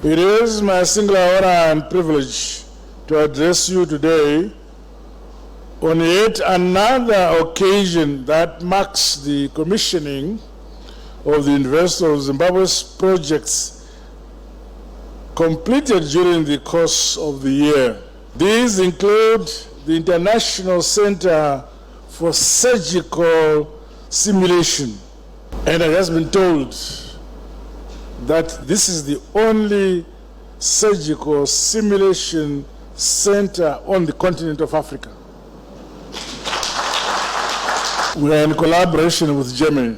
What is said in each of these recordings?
It is my singular honor and privilege to address you today on yet another occasion that marks the commissioning of the University of Zimbabwe's projects completed during the course of the year. These include the International Center for Surgical Simulation. And I have been told that this is the only surgical simulation center on the continent of Africa. We are in collaboration with Germany.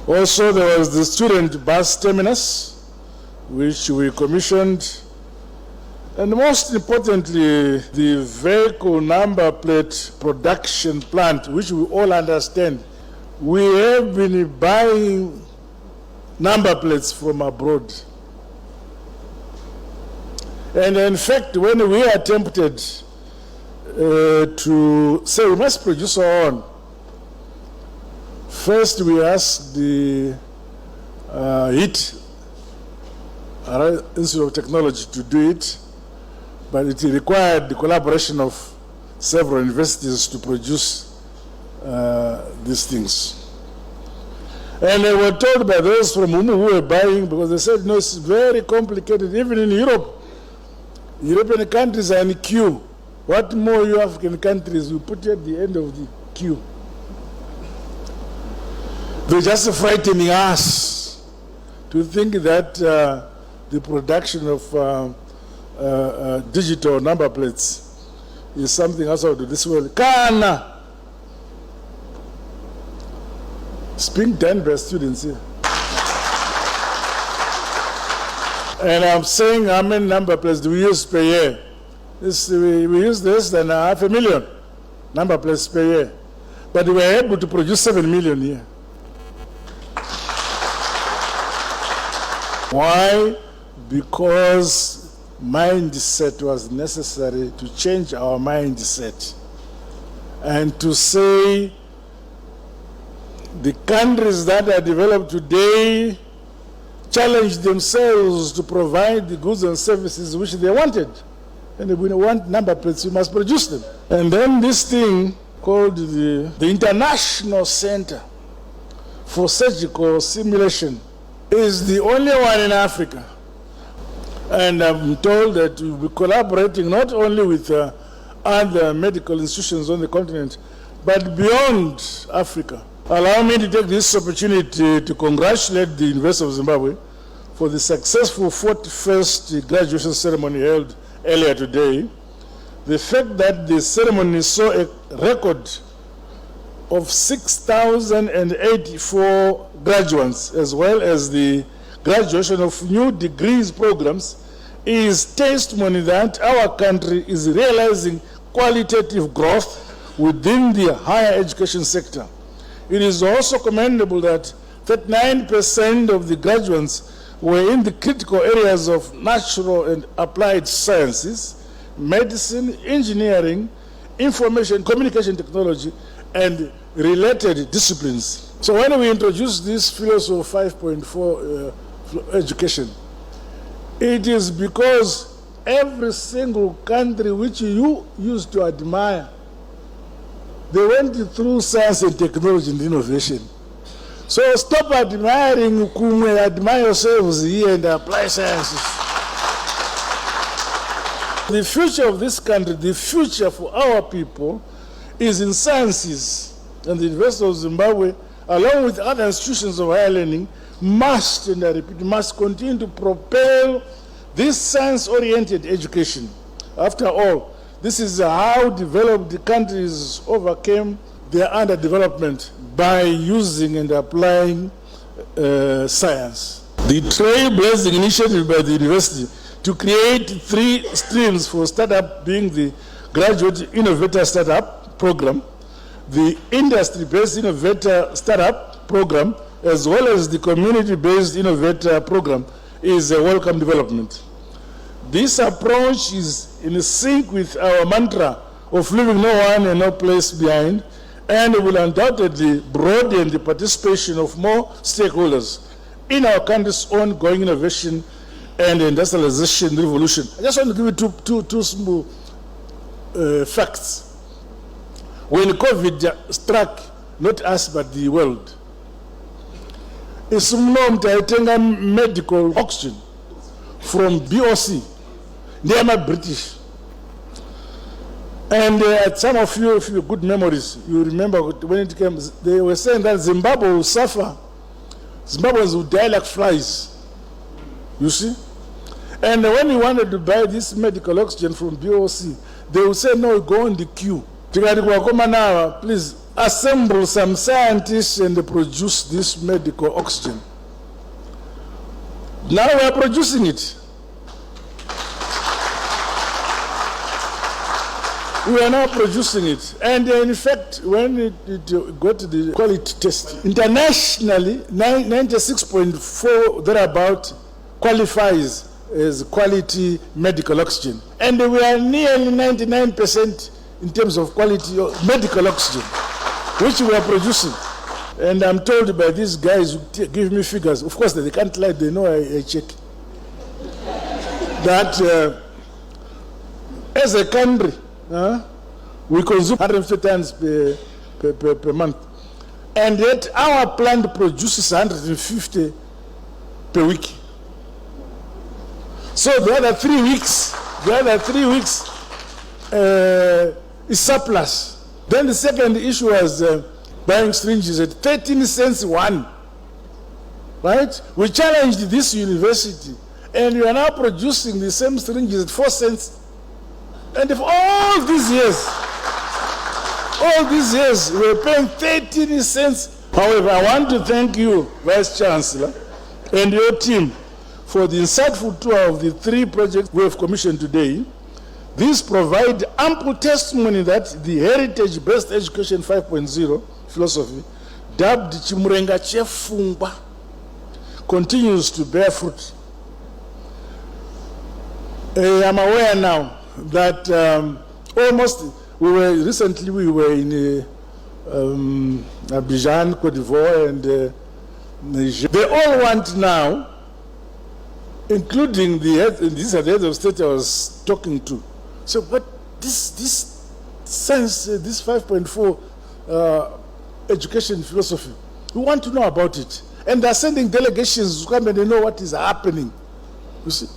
Also, there was the student bus terminus, which we commissioned. And most importantly, the vehicle number plate production plant, which we all understand. We have been buying number plates from abroad. And in fact, when we attempted to say we must produce our own, first we asked the HIT, Institute of Technology, to do it, but it required the collaboration of several universities to produce these things. And they were told by those from whom we were buying, because they said, no, it's very complicated. Even in Europe, European countries are in queue. What more you African countries you put at the end of the queue? They're just frightening us to think that the production of digital number plates is something outside of this world. Kana! It's being done by students here. And I'm saying how many number plates do we use per year? We use less than 500,000 number plates per year. But we were able to produce 7 million here. Why? Because mindset was necessary to change our mindset. And to say the countries that are developed today challenged themselves to provide the goods and services which they wanted. And if we want number plates, we must produce them. And then this thing called the International Center for Surgical Simulation is the only one in Africa. And I'm told that we'll be collaborating not only with other medical institutions on the continent, but beyond Africa. Allow me to take this opportunity to congratulate the University of Zimbabwe for the successful 41st graduation ceremony held earlier today. The fact that the ceremony saw a record of 6,084 graduates, as well as the graduation of new degrees programs, is testimony that our country is realizing qualitative growth within the higher education sector. It is also commendable that 39% of the graduates were in the critical areas of natural and applied sciences, medicine, engineering, information, communication technology, and related disciplines. So when we introduced this philosophy of 5.4 education, it is because every single country which you used to admire, they went through science and technology and innovation. So stop admiring Kumwe, admire yourselves here and apply sciences. The future of this country, the future for our people, is in sciences. And the University of Zimbabwe, along with other institutions of higher learning, must, and I repeat, must continue to propel this science-oriented education. After all, this is how developed countries overcame their underdevelopment, by using and applying science. The trailblazing initiative by the university to create 3 streams for startup, being the Graduate Innovator Startup Program, the Industry-Based Innovator Startup Program, as well as the Community-Based Innovator Program, is a welcome development. This approach is in sync with our mantra of leaving no one and no place behind, and will undoubtedly broaden the participation of more stakeholders in our country's ongoing innovation and industrialization revolution. I just want to give you two small facts. When COVID struck, not us but the world, I medical oxygen from BOC. They are British. And some of you, if you have good memories, you remember when it came, they were saying that Zimbabwe will suffer. Zimbabweans will die like flies. You see? And when you wanted to buy this medical oxygen from BOC, they will say, no, go in the queue. Please assemble some scientists and produce this medical oxygen. Now we are producing it. We are now producing it. And in fact, when it got to the quality test, internationally, 96.4 thereabout qualifies as quality medical oxygen. And we are nearly 99% in terms of quality of medical oxygen, which we are producing. And I'm told by these guys who give me figures, of course they can't lie, they know I check, that as a country, we consume 150 tons per month. And yet our plant produces 150 per week. So the other 3 weeks, is surplus. Then the second issue was buying syringes at 13 cents one. Right? We challenged this university, and we are now producing the same syringes at 4 cents. And if all these years, we're paying 13 cents. However, I want to thank you, Vice Chancellor, and your team for the insightful tour of the 3 projects we have commissioned today. These provide ample testimony that the heritage-based education 5.0 philosophy, dubbed Chimurenga Chefungwa, continues to bear fruit. I'm aware now that we were in Abidjan, Cote d'Ivoire, and Niger. They all want now, including these are the heads of state I was talking to. So, but this science, this 5.4 education philosophy, we want to know about it. And they're sending delegations to come and they know what is happening. You see?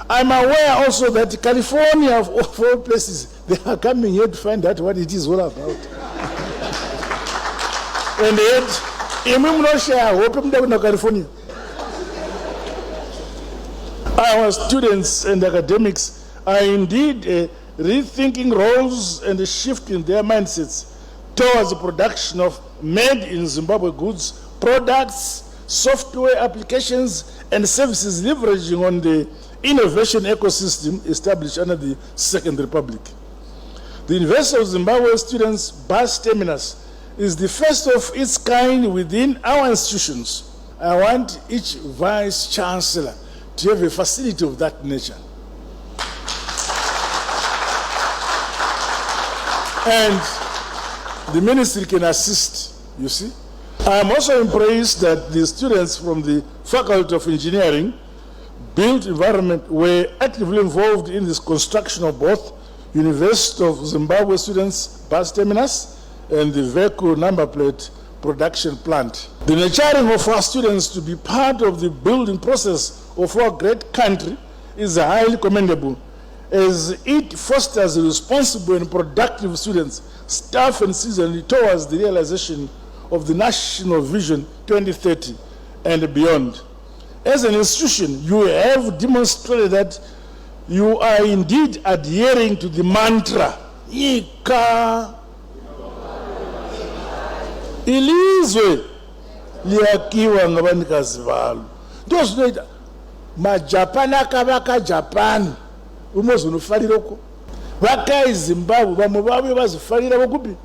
I'm aware also that California, of all places, they are coming here to find out what it is all about. And yet, California. Our students and academics are indeed rethinking roles and shifting their mindsets towards the production of made in Zimbabwe goods, products, software applications, and services leveraging on the innovation ecosystem established under the Second Republic. The University of Zimbabwe Students' Bus Terminus is the first of its kind within our institutions. I want each Vice Chancellor to have a facility of that nature. And the ministry can assist, you see. I am also impressed that the students from the Faculty of Engineering, Built Environment were actively involved in this construction of both University of Zimbabwe Students' Bus Terminus and the vehicle number plate production plant. The nurturing of our students to be part of the building process of our great country is highly commendable, as it fosters responsible and productive students, staff, and citizens towards the realization of the National Vision 2030 and beyond. As an institution, you have demonstrated that you are indeed adhering to the mantra, Ika ilizwe liyakiwa ngabanikazi balo. Ndio sinoita maJapan akabaka Japan umozi unofarira uko vakayi Zimbabwe bamwe babuye bazifarira bokupi.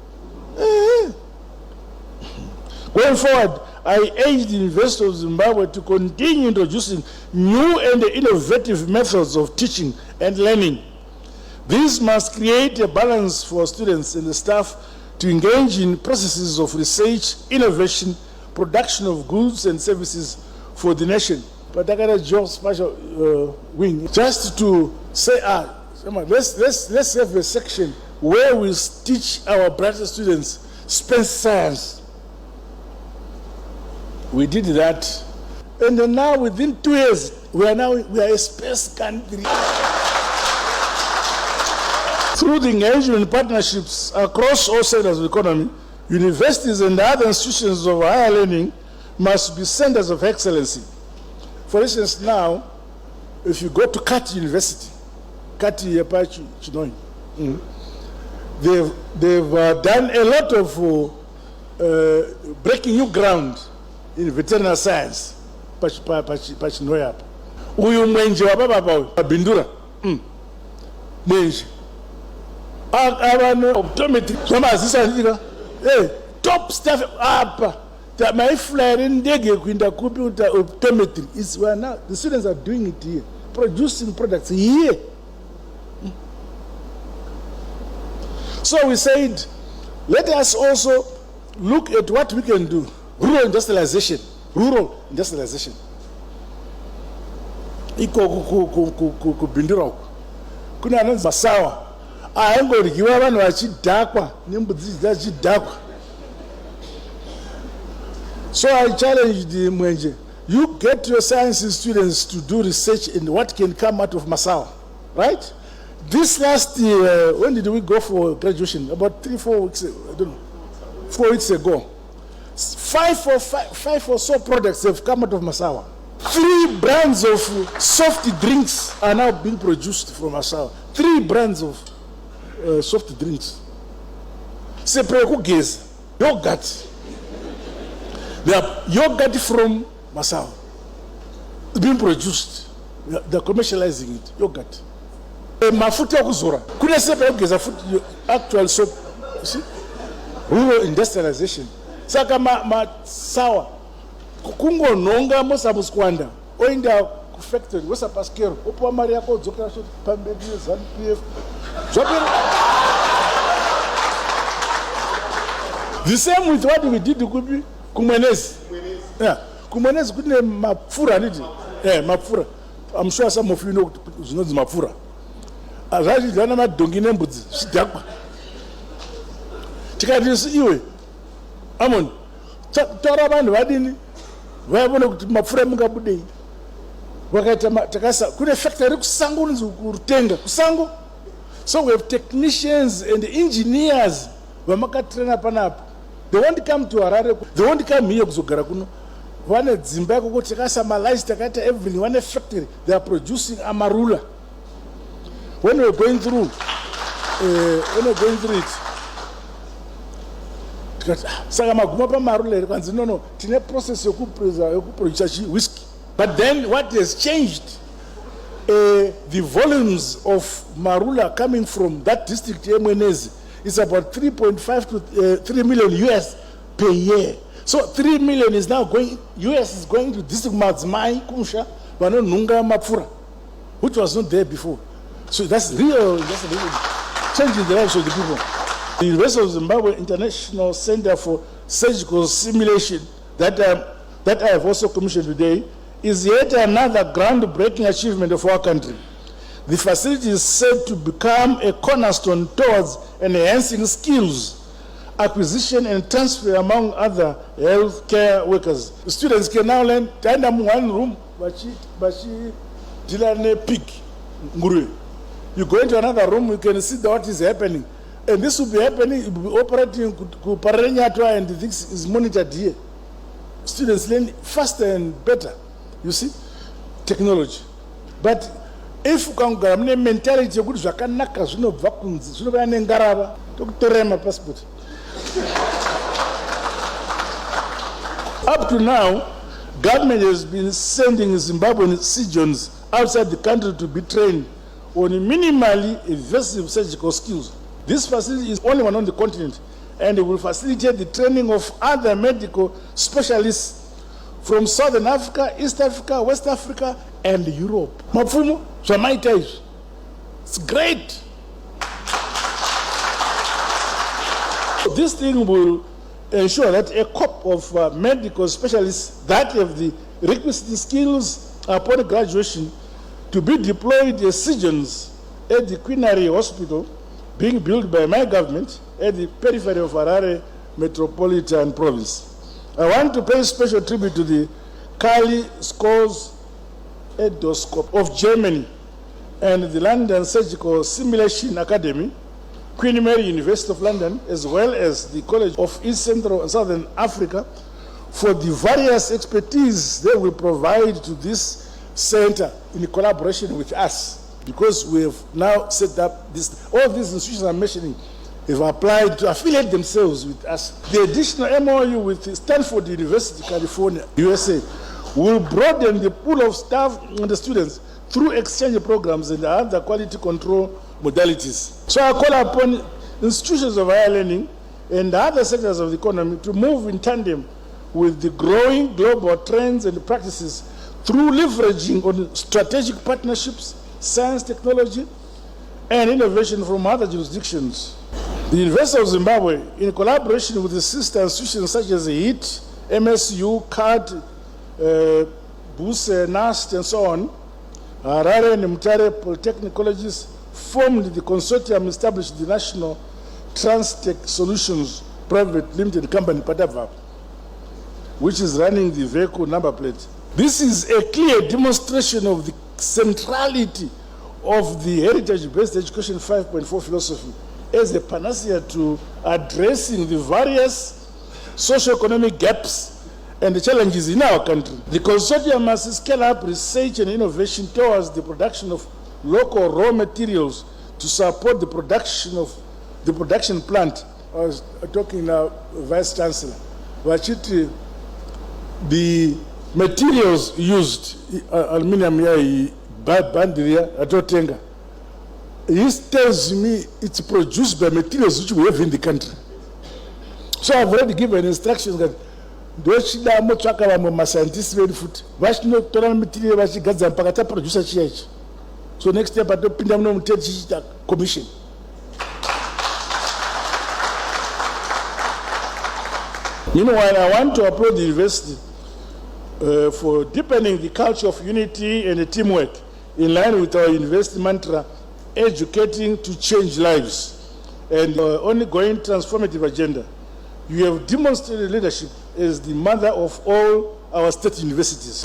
Going forward, I urge the University of Zimbabwe to continue introducing new and innovative methods of teaching and learning. This must create a balance for students and the staff to engage in processes of research, innovation, production of goods and services for the nation. But I got a geospatial wing just to say, let's have a section where we teach our brother students space science. We did that, and then now within 2 years we are a space country. Through the engagement and partnerships across all sectors of the economy, universities and other institutions of higher learning must be centers of excellency. For instance, now, if you go to Kati University, Kati Apache Chinoi, they've done a lot of breaking new ground in veterinary science. Pachinoya. Uyu mwenje wa baba bindura. Mwenje. Abano optometry. Kama azisa ndika. Top stuff apa. My flyer in Dege Quinta computer optometry is where now the students are doing it here, producing products here. So we said, let us also look at what we can do. Rural industrialization. Iko kubindira kuna ananzi masawa. Aangorikiwa vanhu vachidhakwa nembudzi dzachidhakwa. So I challenge the Mwenje, you get your science students to do research in what can come out of Masawa, right? This last year, when did we go for graduation? About 3-4 weeks, I don't know, 4 weeks ago. 5 or so products have come out of Masawa. 3 brands of soft drinks are now being produced from Masawa. 3 brands of soft drinks. Seprekugeza, yogurt. They are yogurt from Masawa. It's being produced. They're commercializing it. Yogurt. Mafuta kuzora. Kuna sepa yogeza food actual soap. You see? Rural industrialization. Saka Masawa. Kungo nonga mosa muskwanda. Oinda ku factory. Wesa paskero. Opo amari yako zoka shot pambedi ZANPF. The same with what we did to Kubi. Kumwenezi. Yeah. Kumwenezi kune mapfura niti. Yeah, mapfura. I'm sure some of you know the mapfura. Azaji dana madongi nembudzi. Shidakwa. Tikati iwe. Amon. Tora bandu vadini. Vayabona kuti mapfura mungabudei. Wakaita takasa kune factory kusango kurutenga. Kusango. So we have technicians and engineers vamakatraina panapo. They won't come to Harare. They won't come here kuzogara kuno. One ZIMBABWE ko takasa malais takata everything. One factory they are producing amarula. When we're going through it, saka maguma pa marula kwanzi no tine process yokuproduce whiskey. But then what has changed? The volumes of marula coming from that district Mwenezi is about 3.5 to 3 million US per year. So 3 million is now going, US is going to district Mazmai, Kumsha, Bano Nunga Mapfura, which was not there before. So that's really changing the lives of the people. The University of Zimbabwe International Center for Surgical Simulation that I have also commissioned today is yet another groundbreaking achievement of our country. The facility is said to become a cornerstone towards enhancing skills, acquisition and transfer among other healthcare workers. The students can now learn in one room, bachi dilane pig. You go into another room, you can see what is happening. And this will be happening, it will be operating, and this is monitored here. Students learn faster and better, you see, technology. But if you can get a mentality, you can vacuums, you can ngaraba, to passport. Up to now, government has been sending Zimbabwean citizens outside the country to be trained on minimally invasive surgical skills. This facility is only one on the continent, and it will facilitate the training of other medical specialists from Southern Africa, East Africa, West Africa, and Europe. Mafumo, Jamaica. It's great. This thing will ensure that a corps of medical specialists that have the requisite skills upon graduation to be deployed as surgeons at the Queenary Hospital being built by my government at the periphery of Harare Metropolitan Province. I want to pay special tribute to the Kali Scores Endoscope of Germany and the London Surgical Simulation Academy, Queen Mary University of London, as well as the College of East Central and Southern Africa for the various expertise they will provide to this center in collaboration with us, because we have now set up this. All these institutions I'm mentioning have applied to affiliate themselves with us. The additional MOU with Stanford University, California, USA, will broaden the pool of staff and the students through exchange programs and other quality control modalities. So I call upon institutions of higher learning and other sectors of the economy to move in tandem with the growing global trends and practices through leveraging on strategic partnerships, science, technology, and innovation from other jurisdictions. The University of Zimbabwe, in collaboration with the sister institutions such as HIT, MSU, CAD, BUSE, NAST, and so on, Harare and Mutare Polytechnic Colleges formed the consortium established the National Transtech Solutions Private Limited Company, PATAVAP, which is running the vehicle number plate. This is a clear demonstration of the centrality of the heritage-based education 5.4 philosophy as a panacea to addressing the various socio-economic gaps and the challenges in our country. The consortium must scale up research and innovation towards the production of local raw materials to support the production plant. I was talking now, Vice Chancellor, Wachiti, the materials used, aluminium, bandiria, atotenga. He tells me it's produced by materials which we have in the country. So I've already given instructions that ndochida motsvaka vamwe mascientists vedu futi vachinotora material vachigadzira mpaka taproducer chiya ichi. So next step atopinda muno muteti chichita commission. Meanwhile, I want to applaud the university for deepening the culture of unity and teamwork in line with our university mantra, educating to change lives, and ongoing transformative agenda. You have demonstrated leadership as the mother of all our state universities.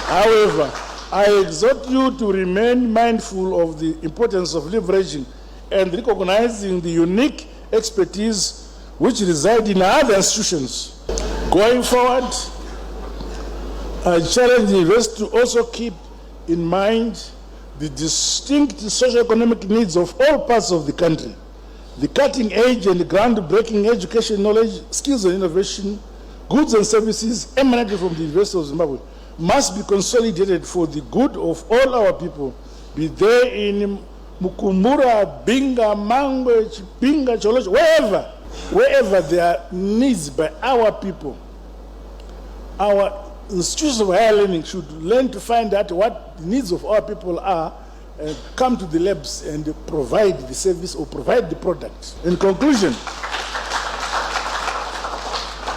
However, I exhort you to remain mindful of the importance of leveraging and recognizing the unique expertise which reside in other institutions. Going forward, I challenge the university to also keep in mind the distinct socio-economic needs of all parts of the country. The cutting-edge and groundbreaking education, knowledge, skills and innovation, goods and services emanating from the University of Zimbabwe must be consolidated for the good of all our people, be they in Mukumbura, Binga, Mangwe, Chipinga, Cholocho, wherever there are needs by our people. Our institutions of higher learning should learn to find out what the needs of our people are and come to the labs and provide the service or provide the product. In conclusion,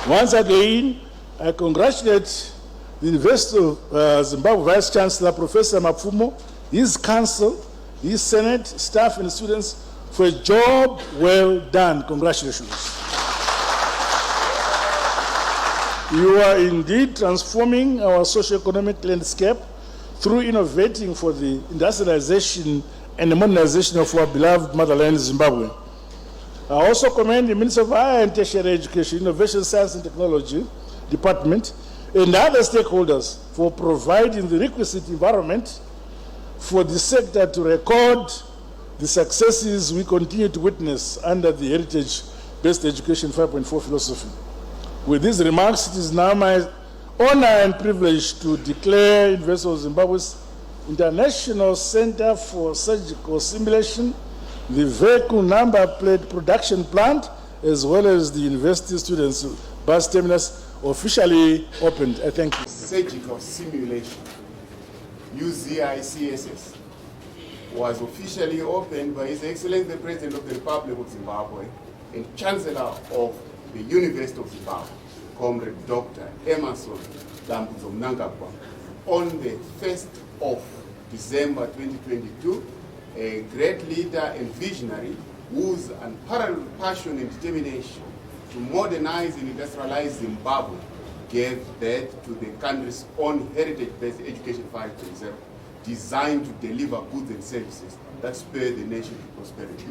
once again, I congratulate the University of Zimbabwe Vice Chancellor, Professor Mapfumo, his council, his Senate, staff and students for a job well done. Congratulations. You are indeed transforming our socio-economic landscape through innovating for the industrialization and the modernization of our beloved motherland, Zimbabwe. I also commend the Minister of Higher and Tertiary Education, Innovation, Science and Technology Department and other stakeholders for providing the requisite environment for the sector to record the successes we continue to witness under the heritage-based education 5.4 philosophy. With these remarks, it is now my honor and privilege to declare University of Zimbabwe's International Center for Surgical Simulation, the vehicle number plate production plant, as well as the university students' bus terminus officially opened. I thank you. Surgical Simulation, UZICSS, was officially opened by His Excellency the President of the Republic of Zimbabwe and Chancellor of the University of Zimbabwe, Comrade Dr. Emerson Mnangagwa, on the 1st of December 2022, a great leader and visionary whose unparalleled passion and determination to modernize and industrialize Zimbabwe gave birth to the country's own heritage-based education 5.0, designed to deliver goods and services that spur the nation to prosperity.